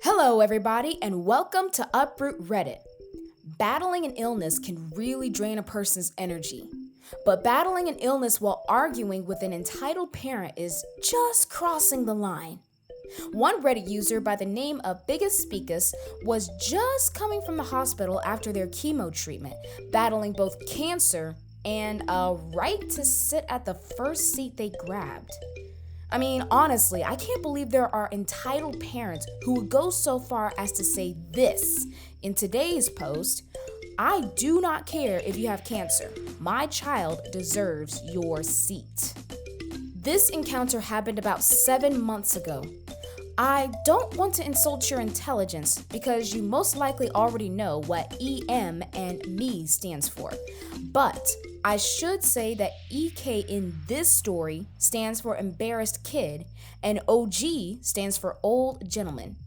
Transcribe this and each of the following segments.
Hello, everybody, and welcome to Uproot Reddit. Battling an illness can really drain a person's energy, but battling an illness while arguing with an entitled parent is just crossing the line. One Reddit user by the name of Biggest Speakus was just coming from the hospital after their chemo treatment, battling both cancer and a right to sit at the first seat they grabbed. I mean, honestly, I can't believe there are entitled parents who would go so far as to say this in today's post: I do not care if you have cancer. My child deserves your seat. This encounter happened about 7 months ago. I don't want to insult your intelligence because you most likely already know what EM and ME stands for. But I should say that EK in this story stands for embarrassed kid and OG stands for old gentleman,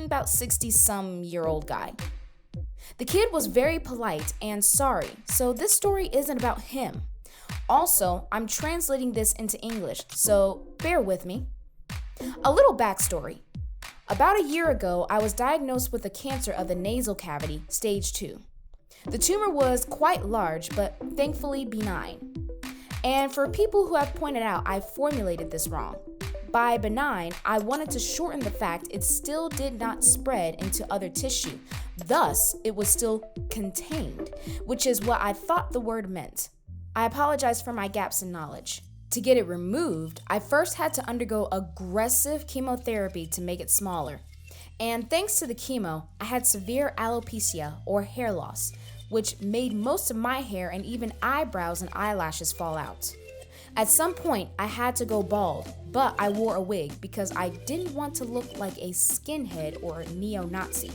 about 60-some-year-old guy. The kid was very polite and sorry, so this story isn't about him. Also, I'm translating this into English, so bear with me. A little backstory. About a year ago, I was diagnosed with a cancer of the nasal cavity, stage 2. The tumor was quite large, but thankfully benign. And for people who have pointed out I formulated this wrong. By benign, I wanted to shorten the fact it still did not spread into other tissue. Thus, it was still contained, which is what I thought the word meant. I apologize for my gaps in knowledge. To get it removed, I first had to undergo aggressive chemotherapy to make it smaller. And thanks to the chemo, I had severe alopecia, or hair loss, which made most of my hair and even eyebrows and eyelashes fall out. At some point, I had to go bald, but I wore a wig because I didn't want to look like a skinhead or a neo-Nazi.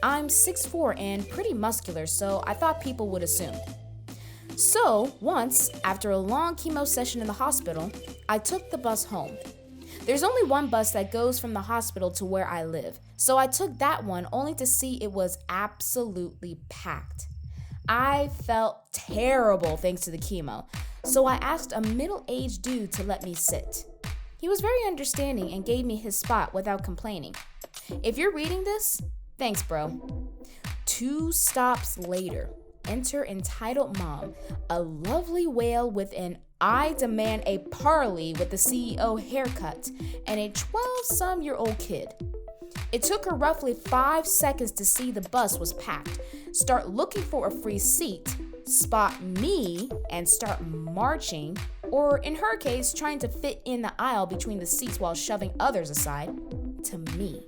I'm 6'4" and pretty muscular, so I thought people would assume. So, once, after a long chemo session in the hospital, I took the bus home. There's only one bus that goes from the hospital to where I live, so I took that one only to see it was absolutely packed. I felt terrible thanks to the chemo, so I asked a middle-aged dude to let me sit. He was very understanding and gave me his spot without complaining. If you're reading this, thanks, bro. 2 stops later, enter entitled mom, a lovely whale with an I demand a parley with the CEO haircut, and a 12-some-year-old kid. It took her roughly 5 seconds to see the bus was packed, start looking for a free seat, spot me, and start marching, or in her case, trying to fit in the aisle between the seats while shoving others aside, to me.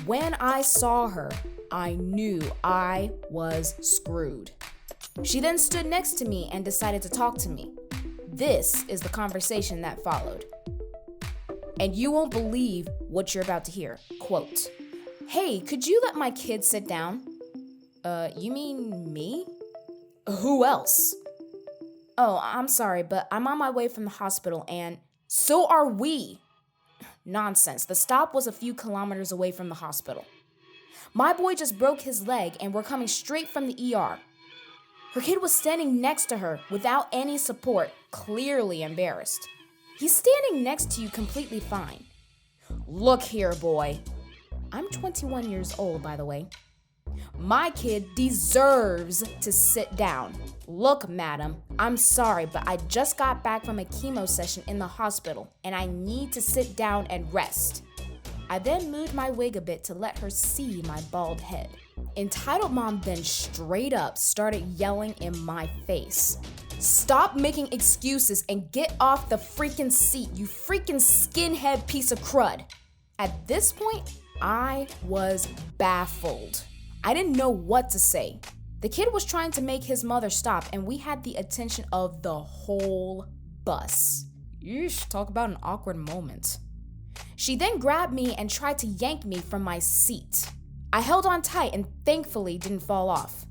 When I saw her, I knew I was screwed. She then stood next to me and decided to talk to me. This is the conversation that followed. And you won't believe what you're about to hear. Quote, "Hey, could you let my kid sit down?" You mean me? Who else? Oh, I'm sorry, but I'm on my way from the hospital and so are we. Nonsense, the stop was a few kilometers away from the hospital. My boy just broke his leg and we're coming straight from the ER. Her kid was standing next to her without any support, clearly embarrassed. He's standing next to you completely fine. Look here, boy. I'm 21 years old, by the way. My kid deserves to sit down. Look, madam, I'm sorry, but I just got back from a chemo session in the hospital, and I need to sit down and rest. I then moved my wig a bit to let her see my bald head. Entitled mom then straight up started yelling in my face. Stop making excuses and get off the freaking seat, you freaking skinhead piece of crud. At this point, I was baffled. I didn't know what to say. The kid was trying to make his mother stop and we had the attention of the whole bus. Yeesh, talk about an awkward moment. She then grabbed me and tried to yank me from my seat. I held on tight and thankfully didn't fall off.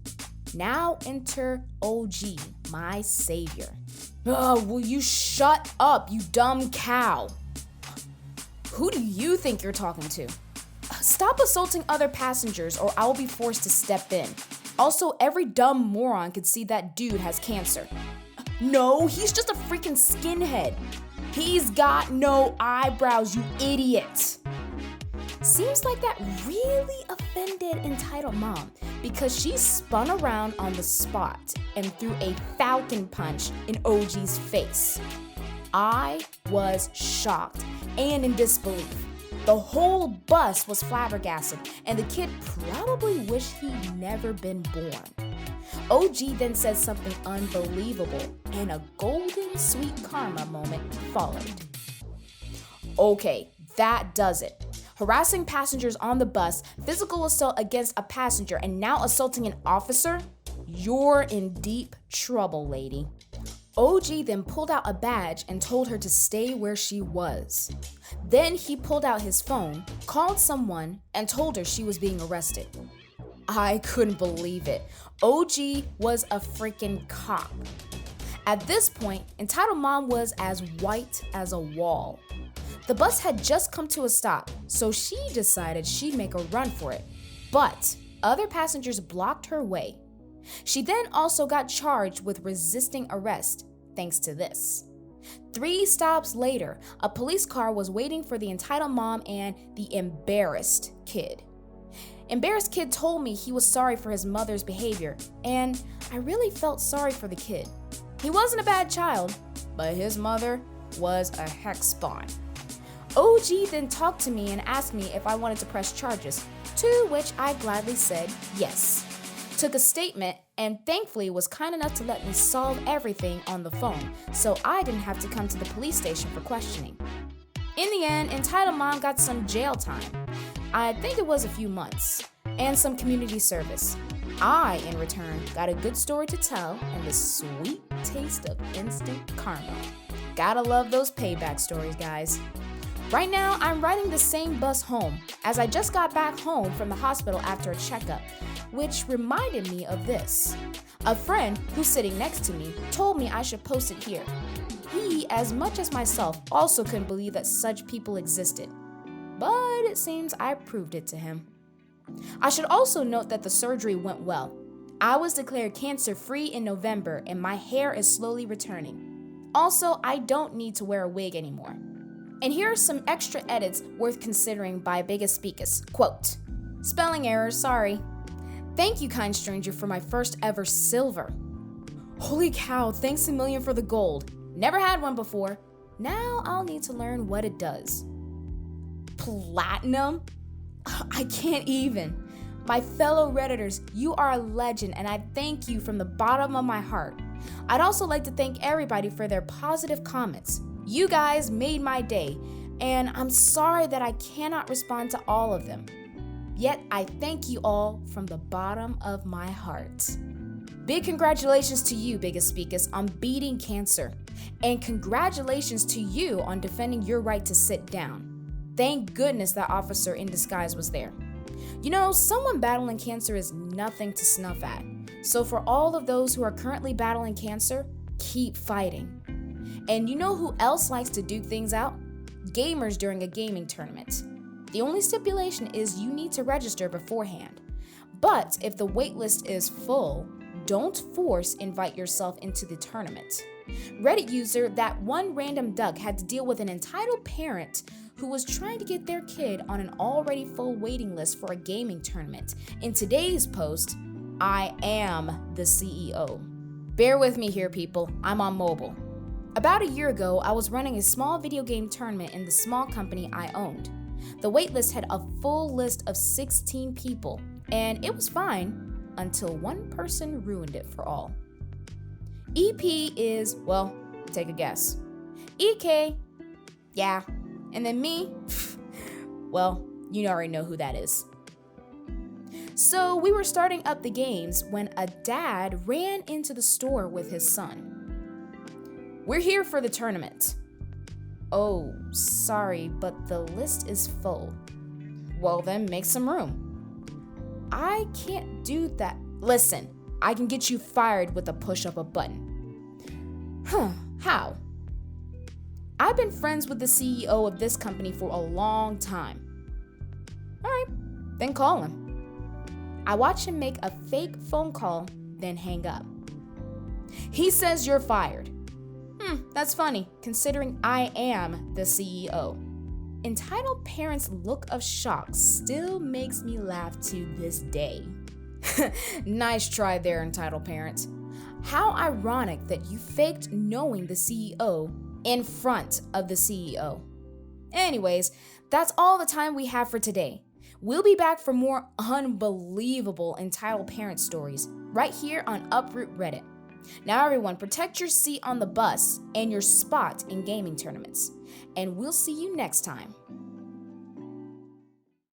Now enter OG, my savior. Will you shut up, you dumb cow? Who do you think you're talking to? Stop assaulting other passengers or I will be forced to step in. Also, every dumb moron could see that dude has cancer. No, he's just a freaking skinhead. He's got no eyebrows, you idiot. Seems like that really offended entitled mom because she spun around on the spot and threw a falcon punch in OG's face. I was shocked and in disbelief. The whole bus was flabbergasted, and the kid probably wished he'd never been born. OG then said something unbelievable, and a golden sweet karma moment followed. Okay, that does it. Harassing passengers on the bus, physical assault against a passenger, and now assaulting an officer? You're in deep trouble, lady. OG then pulled out a badge and told her to stay where she was. Then he pulled out his phone, called someone, and told her she was being arrested. I couldn't believe it. OG was a freaking cop. At this point, entitled mom was as white as a wall. The bus had just come to a stop, so she decided she'd make a run for it. But other passengers blocked her way. She then also got charged with resisting arrest, thanks to this. 3 stops later, a police car was waiting for the entitled mom and the embarrassed kid. Embarrassed kid told me he was sorry for his mother's behavior, and I really felt sorry for the kid. He wasn't a bad child, but his mother was a hex spawn. OG then talked to me and asked me if I wanted to press charges, to which I gladly said yes. Took a statement and thankfully was kind enough to let me solve everything on the phone, so I didn't have to come to the police station for questioning. In the end, entitled mom got some jail time. I think it was a few months, and some community service. I, in return, got a good story to tell and the sweet taste of instant karma. Gotta love those payback stories, guys. Right now, I'm riding the same bus home, as I just got back home from the hospital after a checkup, which reminded me of this. A friend who's sitting next to me told me I should post it here. He, as much as myself, also couldn't believe that such people existed. But it seems I proved it to him. I should also note that the surgery went well. I was declared cancer-free in November and my hair is slowly returning. Also, I don't need to wear a wig anymore. And here are some extra edits worth considering by Biggest Speakus. Quote, spelling errors, sorry. Thank you, kind stranger, for my first ever silver. Holy cow, thanks a million for the gold. Never had one before. Now I'll need to learn what it does. Platinum? I can't even. My fellow Redditors, you are a legend and I thank you from the bottom of my heart. I'd also like to thank everybody for their positive comments. You guys made my day, and I'm sorry that I cannot respond to all of them. Yet I thank you all from the bottom of my heart. Big congratulations to you, Biggest Speakus, on beating cancer. And congratulations to you on defending your right to sit down. Thank goodness that officer in disguise was there. You know, someone battling cancer is nothing to snuff at. So for all of those who are currently battling cancer, keep fighting. And you know who else likes to duke things out? Gamers during a gaming tournament. The only stipulation is you need to register beforehand. But if the waitlist is full, don't force invite yourself into the tournament. Reddit user That One Random Duck had to deal with an entitled parent who was trying to get their kid on an already full waiting list for a gaming tournament. In today's post, I am the CEO. Bear with me here, people. I'm on mobile. About a year ago, I was running a small video game tournament in the small company I owned. The waitlist had a full list of 16 people, and it was fine until one person ruined it for all. EP is, well, take a guess. EK, yeah. And then me, well, you already know who that is. So we were starting up the games when a dad ran into the store with his son. We're here for the tournament. Oh, sorry, but the list is full. Well then, make some room. I can't do that. Listen, I can get you fired with a push of a button. How? I've been friends with the CEO of this company for a long time. Alright, then call him. I watch him make a fake phone call, then hang up. He says you're fired. That's funny, considering I am the CEO. entitled parents' look of shock still makes me laugh to this day. Nice try there, entitled parents. How ironic that you faked knowing the CEO in front of the CEO. Anyways, that's all the time we have for today. We'll be back for more unbelievable entitled parent stories right here on Uproot Reddit. Now everyone, protect your seat on the bus and your spot in gaming tournaments. And we'll see you next time.